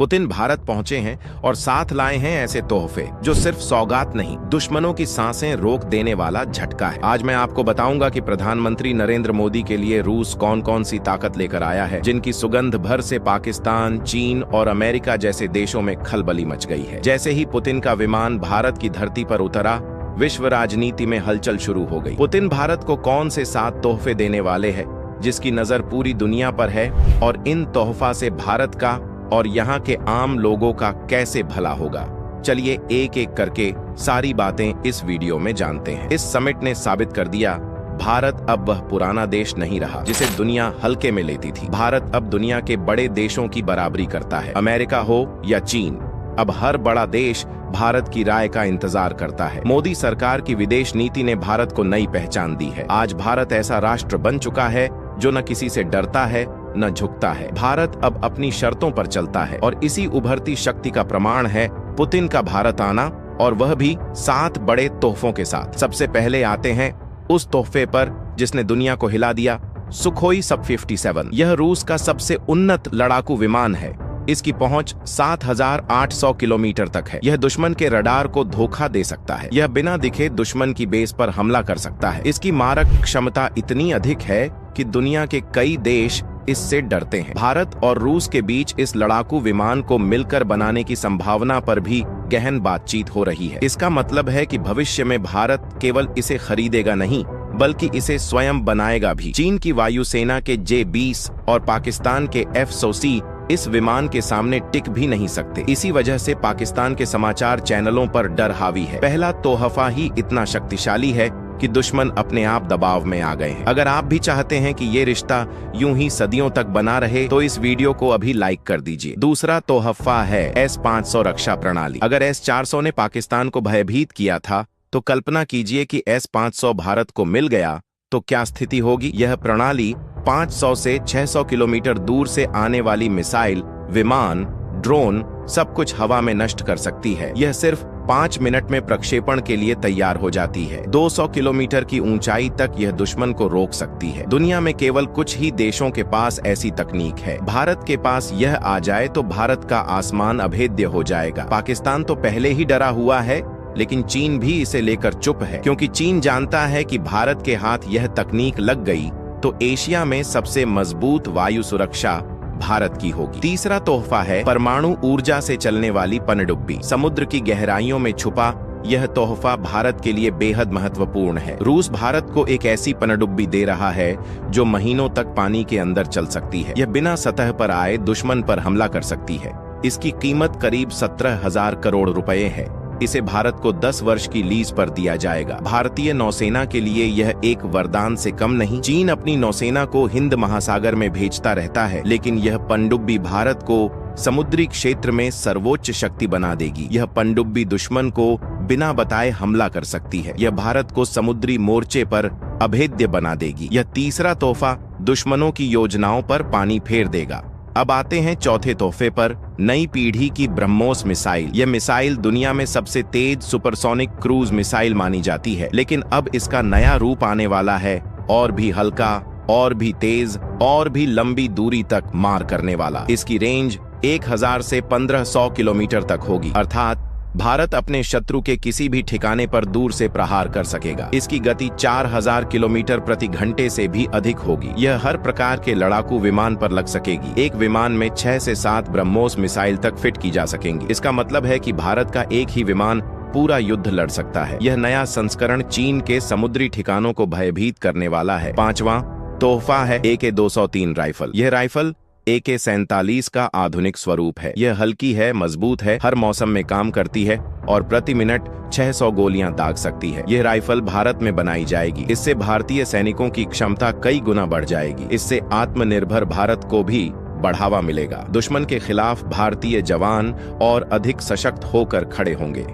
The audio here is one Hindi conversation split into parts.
पुतिन भारत पहुंचे हैं और साथ लाए हैं ऐसे तोहफे जो सिर्फ सौगात नहीं, दुश्मनों की सांसें रोक देने वाला झटका है। आज मैं आपको बताऊंगा कि प्रधानमंत्री नरेंद्र मोदी के लिए रूस कौन कौन सी ताकत लेकर आया है, जिनकी सुगंध भर से पाकिस्तान, चीन और अमेरिका जैसे देशों में खलबली मच गई है। जैसे ही पुतिन का विमान भारत की धरती पर उतरा, विश्व राजनीति में हलचल शुरू हो गई। पुतिन भारत को कौन से 7 तोहफे देने वाले हैं, जिसकी नजर पूरी दुनिया पर है, और इन तोहफा से भारत का और यहाँ के आम लोगों का कैसे भला होगा। चलिए एक एक करके सारी बातें इस वीडियो में जानते हैं। इस समिट ने साबित कर दिया, भारत अब वह पुराना देश नहीं रहा जिसे दुनिया हल्के में लेती थी। भारत अब दुनिया के बड़े देशों की बराबरी करता है। अमेरिका हो या चीन, अब हर बड़ा देश भारत की राय का इंतजार करता है। मोदी सरकार की विदेश नीति ने भारत को नई पहचान दी है। आज भारत ऐसा राष्ट्र बन चुका है जो न किसी से डरता है न झुकता है। भारत अब अपनी शर्तों पर चलता है और इसी उभरती शक्ति का प्रमाण है पुतिन का भारत आना, और वह भी 7 बड़े तोहफों के साथ। सबसे पहले आते हैं उस तोहफे पर जिसने दुनिया को हिला दिया, सुखोई Su-57। यह रूस का सबसे उन्नत लड़ाकू विमान है। इसकी पहुंच 7,800 किलोमीटर तक है। यह दुश्मन के रडार को धोखा दे सकता है। यह बिना दिखे दुश्मन की बेस पर हमला कर सकता है। इसकी मारक क्षमता इतनी अधिक है कि दुनिया के कई देश इससे डरते हैं। भारत और रूस के बीच इस लड़ाकू विमान को मिलकर बनाने की संभावना पर भी गहन बातचीत हो रही है। इसका मतलब है कि भविष्य में भारत केवल इसे खरीदेगा नहीं, बल्कि इसे स्वयं बनाएगा भी। चीन की वायुसेना के J-20 और पाकिस्तान के F-100C इस विमान के सामने टिक भी नहीं सकते। इसी वजह से पाकिस्तान के समाचार चैनलों पर डर हावी है। पहला तोहफा ही इतना शक्तिशाली है कि दुश्मन अपने आप दबाव में आ गए हैं। अगर आप भी चाहते हैं कि ये रिश्ता यूं ही सदियों तक बना रहे, तो इस वीडियो को अभी लाइक कर दीजिए। दूसरा तोहफा है S-500 रक्षा प्रणाली। अगर S-400 ने पाकिस्तान को भयभीत किया था, तो कल्पना कीजिए कि S-500 भारत को मिल गया तो क्या स्थिति होगी। यह प्रणाली 500 से 600 किलोमीटर दूर से आने वाली मिसाइल, विमान, ड्रोन सब कुछ हवा में नष्ट कर सकती है। यह सिर्फ 5 मिनट में प्रक्षेपण के लिए तैयार हो जाती है। 200 किलोमीटर की ऊंचाई तक यह दुश्मन को रोक सकती है। दुनिया में केवल कुछ ही देशों के पास ऐसी तकनीक है। भारत के पास यह आ जाए तो भारत का आसमान अभेद्य हो जाएगा। पाकिस्तान तो पहले ही डरा हुआ है, लेकिन चीन भी इसे लेकर चुप है, क्योंकि चीन जानता है कि भारत के हाथ यह तकनीक लग गई तो एशिया में सबसे मजबूत वायु सुरक्षा भारत की होगी। तीसरा तोहफा है परमाणु ऊर्जा से चलने वाली पनडुब्बी। समुद्र की गहराइयों में छुपा यह तोहफा भारत के लिए बेहद महत्वपूर्ण है। रूस भारत को एक ऐसी पनडुब्बी दे रहा है जो महीनों तक पानी के अंदर चल सकती है। यह बिना सतह पर आए दुश्मन पर हमला कर सकती है। इसकी कीमत करीब 17,000 करोड़ रुपए है। इसे भारत को 10 वर्ष की लीज पर दिया जाएगा। भारतीय नौसेना के लिए यह एक वरदान से कम नहीं। चीन अपनी नौसेना को हिंद महासागर में भेजता रहता है, लेकिन यह पनडुब्बी भारत को समुद्री क्षेत्र में सर्वोच्च शक्ति बना देगी। यह पनडुब्बी दुश्मन को बिना बताए हमला कर सकती है। यह भारत को समुद्री मोर्चे पर अभेद्य बना देगी। यह तीसरा तोहफा दुश्मनों की योजनाओं पर पानी फेर देगा। अब आते हैं चौथे तोहफे पर, नई पीढ़ी की ब्रह्मोस मिसाइल। यह मिसाइल दुनिया में सबसे तेज सुपरसोनिक क्रूज मिसाइल मानी जाती है, लेकिन अब इसका नया रूप आने वाला है, और भी हल्का, और भी तेज, और भी लंबी दूरी तक मार करने वाला। इसकी रेंज 1000 से 1500 किलोमीटर तक होगी, अर्थात भारत अपने शत्रु के किसी भी ठिकाने पर दूर से प्रहार कर सकेगा। इसकी गति 4000 किलोमीटर प्रति घंटे से भी अधिक होगी। यह हर प्रकार के लड़ाकू विमान पर लग सकेगी। एक विमान में 6 से 7 ब्रह्मोस मिसाइल तक फिट की जा सकेंगी। इसका मतलब है कि भारत का एक ही विमान पूरा युद्ध लड़ सकता है। यह नया संस्करण चीन के समुद्री ठिकानों को भयभीत करने वाला है। पांचवा तोहफा है AK-203 राइफल। यह राइफल AK-47 का आधुनिक स्वरूप है। यह हल्की है, मजबूत है, हर मौसम में काम करती है और प्रति मिनट 600 गोलियां दाग सकती है। यह राइफल भारत में बनाई जाएगी। इससे भारतीय सैनिकों की क्षमता कई गुना बढ़ जाएगी। इससे आत्मनिर्भर भारत को भी बढ़ावा मिलेगा। दुश्मन के खिलाफ भारतीय जवान और अधिक सशक्त होकर खड़े होंगे।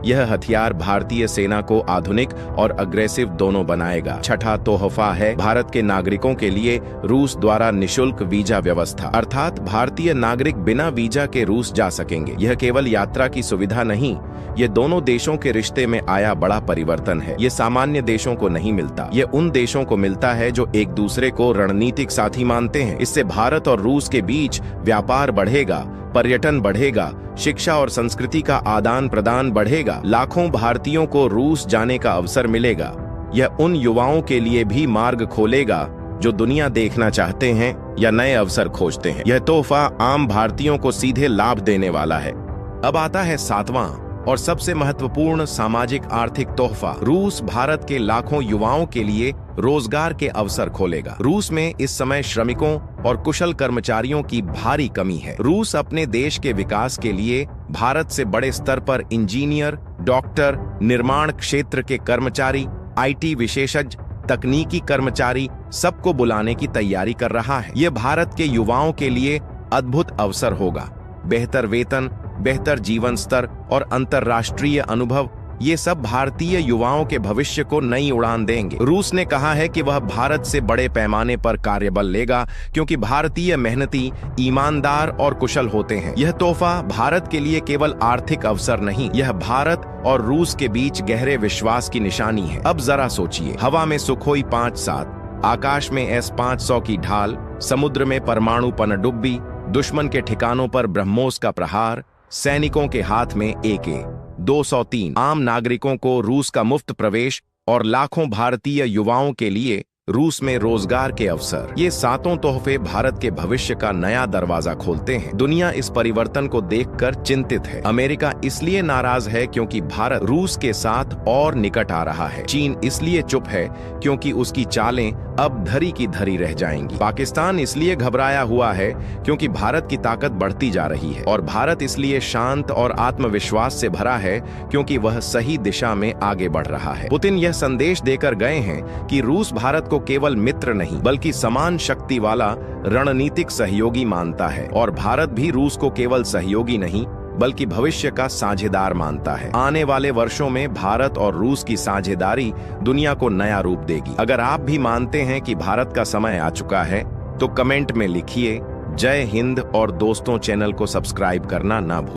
यह हथियार भारतीय सेना को आधुनिक और अग्रेसिव दोनों बनाएगा। छठा तोहफा है भारत के नागरिकों के लिए रूस द्वारा निशुल्क वीजा व्यवस्था, अर्थात भारतीय नागरिक बिना वीजा के रूस जा सकेंगे। यह केवल यात्रा की सुविधा नहीं, ये दोनों देशों के रिश्ते में आया बड़ा परिवर्तन है। ये सामान्य देशों को नहीं मिलता, ये उन देशों को मिलता है जो एक दूसरे को रणनीतिक साथी मानते हैं। इससे भारत और रूस के बीच व्यापार बढ़ेगा, पर्यटन बढ़ेगा, शिक्षा और संस्कृति का आदान प्रदान बढ़ेगा, लाखों भारतीयों को रूस जाने का अवसर मिलेगा। यह उन युवाओं के लिए भी मार्ग खोलेगा जो दुनिया देखना चाहते हैं या नए अवसर खोजते हैं। यह तोहफा आम भारतीयों को सीधे लाभ देने वाला है। अब आता है 7वां और सबसे महत्वपूर्ण सामाजिक आर्थिक तोहफा। रूस भारत के लाखों युवाओं के लिए रोजगार के अवसर खोलेगा। रूस में इस समय श्रमिकों और कुशल कर्मचारियों की भारी कमी है। रूस अपने देश के विकास के लिए भारत से बड़े स्तर पर इंजीनियर, डॉक्टर, निर्माण क्षेत्र के कर्मचारी, IT विशेषज्ञ, तकनीकी कर्मचारी सबको बुलाने की तैयारी कर रहा है। यह भारत के युवाओं के लिए अद्भुत अवसर होगा। बेहतर वेतन, बेहतर जीवन स्तर और अंतर्राष्ट्रीय अनुभव, ये सब भारतीय युवाओं के भविष्य को नई उड़ान देंगे। रूस ने कहा है कि वह भारत से बड़े पैमाने पर कार्यबल लेगा क्योंकि भारतीय मेहनती, ईमानदार और कुशल होते हैं। यह तोहफा भारत के लिए केवल आर्थिक अवसर नहीं, यह भारत और रूस के बीच गहरे विश्वास की निशानी है। अब जरा सोचिए, हवा में सुखोई 57, आकाश में S-500 की ढाल, समुद्र में परमाणु पनडुब्बी, दुश्मन के ठिकानों पर ब्रह्मोस का प्रहार, सैनिकों के हाथ में AK-203, आम नागरिकों को रूस का मुफ्त प्रवेश और लाखों भारतीय युवाओं के लिए रूस में रोजगार के अवसर। ये 7 तोहफे भारत के भविष्य का नया दरवाजा खोलते हैं। दुनिया इस परिवर्तन को देखकर चिंतित है। अमेरिका इसलिए नाराज है क्योंकि भारत रूस के साथ और निकट आ रहा है। चीन इसलिए चुप है क्योंकि उसकी चालें अब धरी की धरी रह जाएंगी। पाकिस्तान इसलिए घबराया हुआ है क्योंकि भारत की ताकत बढ़ती जा रही है। और भारत इसलिए शांत और आत्मविश्वास से भरा है क्योंकि वह सही दिशा में आगे बढ़ रहा है। पुतिन यह संदेश देकर गए हैं कि रूस भारत को केवल मित्र नहीं बल्कि समान शक्ति वाला रणनीतिक सहयोगी मानता है और भारत भी रूस को केवल सहयोगी नहीं बल्कि भविष्य का साझेदार मानता है। आने वाले वर्षों में भारत और रूस की साझेदारी दुनिया को नया रूप देगी। अगर आप भी मानते हैं कि भारत का समय आ चुका है तो कमेंट में लिखिए जय हिंद और दोस्तों चैनल को सब्सक्राइब करना ना भूलें।